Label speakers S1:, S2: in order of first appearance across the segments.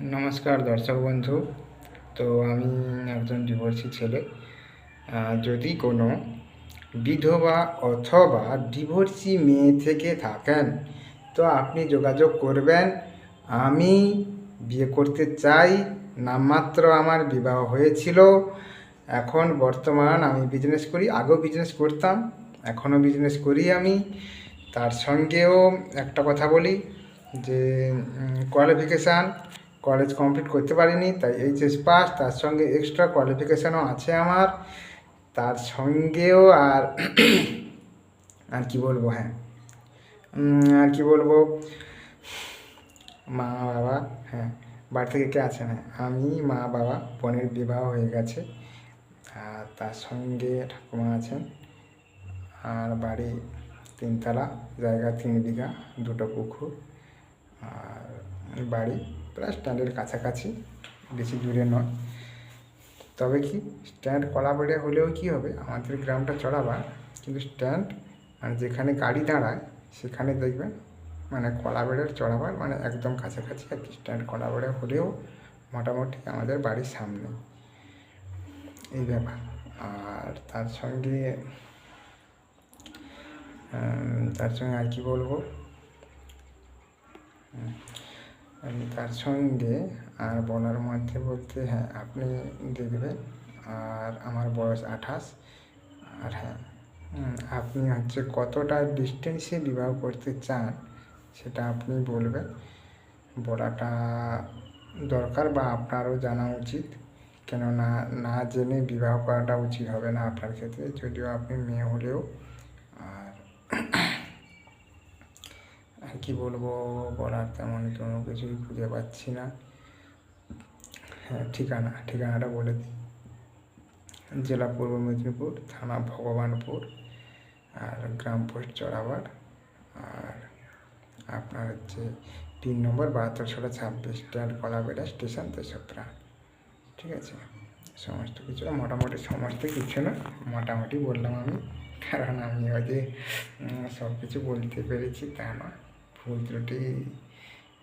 S1: নমস্কার দর্শক বন্ধু। তো আমি একজন ডিভোর্সি ছেলে। যদি কোনো বিধবা অথবা ডিভোর্সি মেয়ে থেকে থাকেন তো আপনি যোগাযোগ করবেন। আমি বিয়ে করতে চাই, নামমাত্র আমার বিবাহ হয়েছিল। এখন বর্তমান আমি বিজনেস করি, আগেও বিজনেস করতাম, এখনও বিজনেস করি আমি। তার সঙ্গেও একটা কথা বলি যে কোয়ালিফিকেশান কলেজ কমপ্লিট করতে পারিনি, তাই এইচএস পাস, তার সঙ্গে এক্সট্রা কোয়ালিফিকেশানও আছে আমার। তার সঙ্গেও আর আর কি বলবো, হ্যাঁ, আর কি বলবো, মা বাবা, হ্যাঁ, বাড়ি থেকে কে আছেন, হ্যাঁ, আমি, মা বাবা, বোনের বিবাহ হয়ে গেছে। আর তার সঙ্গে ঠাকুমা আছেন। আর বাড়ি 3 তলা, জায়গা 3 বিঘা, 2টো পুকুর। আর বাড়ি প্রায় স্ট্যান্ডের কাছাকাছি, বেশি দূরে নয়। তবে কি, স্ট্যান্ড কলাবাড়িয়া হলেও কি হবে, আমাদের গ্রামটা চড়াবার, কিন্তু স্ট্যান্ড মানে যেখানে গাড়ি দাঁড়ায় সেখানে দেখবেন মানে কলাবাড়িয়ার চড়াবার মানে একদম কাছাকাছি আর কি। স্ট্যান্ড কলাবাড়িয়া হলেও মোটামুটি আমাদের বাড়ির সামনে, এই ব্যাপার। আর তার সঙ্গে আর কি বলবো, তার সঙ্গে আর বলার মধ্যে বলতে, হ্যাঁ, আপনি দেখবেন। আর আমার বয়স 28। আর হ্যাঁ, আপনি হচ্ছে কতটা ডিস্টেন্সে বিবাহ করতে চান সেটা আপনি বলবেন। বলাটা দরকার বা আপনারও জানা উচিত, কেননা না জেনে বিবাহ করাটা উচিত হবে না আপনার ক্ষেত্রে, যদিও আপনি মেয়ে হলেও। আর আর কি বলবো, বলার তেমন কোনো কিছুই খুঁজে পাচ্ছি না। হ্যাঁ, ঠিকানাটা বলে দিই। জেলা পূর্ব মেদিনীপুর, থানা ভগবানপুর, আর গ্রাম পোস্ট চড়াবার। আর আপনার হচ্ছে পিন নম্বর 7226, স্ট্যান্ড কলাবেড়া, স্টেশন তেসরা। ঠিক আছে, সমস্ত কিছু মোটামুটি, সমস্ত কিছু না, মোটামুটি বললাম আমি, কারণ আমি হয়তো সব কিছু বলতে পেরেছি তা নয়। ভুল ত্রুটি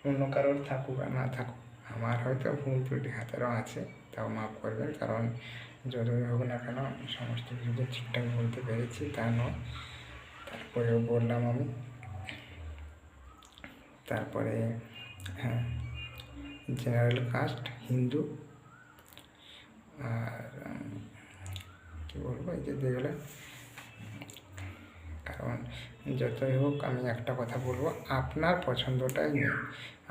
S1: অন্য কারোর থাকুক আর না থাকুক, আমার হয়তো ভুল ত্রুটি হাতেরও আছে, তাও মাফ করবেন। কারণ যতই হোক না কেন সমস্ত কিছু যে ঠিকঠাক বলতে পেরেছি তা নয়। তারপরেও বললাম আমি। তারপরে হ্যাঁ, জেনারেল কাস্ট, হিন্দু। আর কী বলবো, এই যে দেখলে, কারণ যতই হোক আমি একটা কথা বলবো, আপনার পছন্দটাই নেই।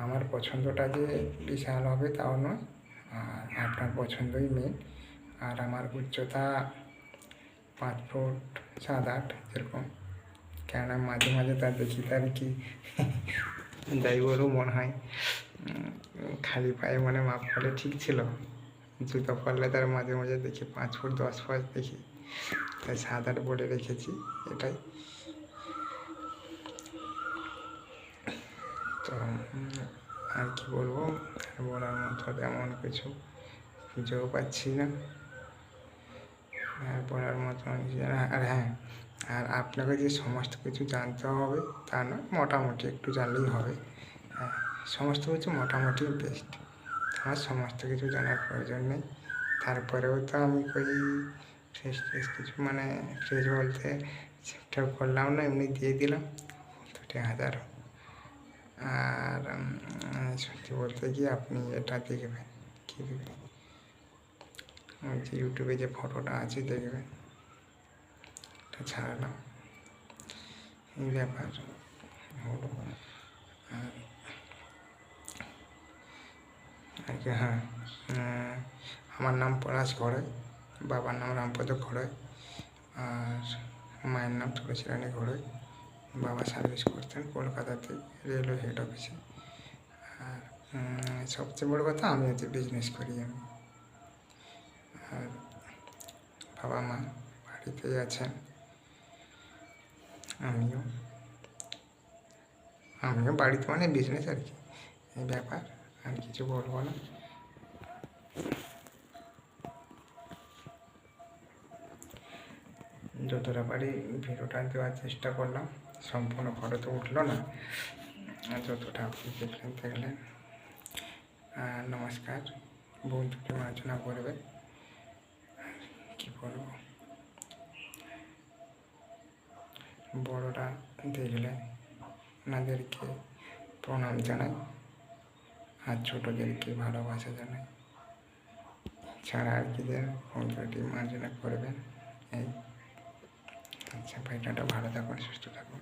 S1: আমার পছন্দটা যে বিশাল হবে তাও নয়, আর আপনার পছন্দই মেন। আর আমার উচ্চতা 5 ফুট 7-8 এরকম, কেননা মাঝে মাঝে তার দেখি তার কি যাই বলেও মনে হয় খালি পায়ে মানে মাপ করলে ঠিক ছিল, জুতো পরলে তার মাঝে মাঝে দেখি 5 ফুট 10 ফুট দেখি, তাই 7-8 বলে রেখেছি, এটাই। তো আর কি বলবো, বলার মতো তেমন কিছু খুঁজেও পাচ্ছি না। আর বলার মতো আর হ্যাঁ, আর আপনাকে যে সমস্ত কিছু জানতে হবে তা নয়, মোটামুটি একটু জানলেই হবে। হ্যাঁ, সমস্ত কিছু মোটামুটি বেস্ট, আমার সমস্ত কিছু জানার প্রয়োজন নেই। তারপরেও তো আমি করি ফ্রেশ কিছু, মানে ফ্রেশ বলতে ঠিকঠাক করলাম না, এমনি দিয়ে দিলাম 2,000। আর সত্যি বলতে কি, আপনি এটা দেখবেন, কী দেখবেন, ওই যে ইউটিউবে যে ফটোটা আছে দেখবেন, এটা ছাড়লাম, এই ব্যাপার হলো। আর কি, হ্যাঁ, আমার নাম পলাশ ঘড়াই, বাবার নাম রামপদ ঘড়াই, আর মায়ের নাম তুলসীরানী ঘড়াই। বাবা সার্ভিস করতেন কলকাতাতে, রেলওয়ে হেড অফিসে। আর সবচেয়ে বড় কথা, আমি হচ্ছে বিজনেস করি আমি। আর বাবা মা বাড়িতেই আছেন, আমিও বাড়িতে, মানে বিজনেস আর কি, এই ব্যাপার, আর কিছু বলবো না। যতটা পারি ভিডিওটা দেওয়ার চেষ্টা করলাম, সম্পূর্ণ ফটো তো উঠলো না, যতটা আপনি দেখলেন। নমস্কার। ভুল ত্রুটি মার্জনা করবে। কি বলবো, বড়রা দেখলে ওনাদেরকে প্রণাম জানাই, আর ছোটদেরকে ভালোবাসা জানাই। ছাড়া আর কি ভুল ত্রুটি মার্জনা করবেন। এই আচ্ছা ভাই, টাটা, ভালো থাকুন, সুস্থ থাকুন।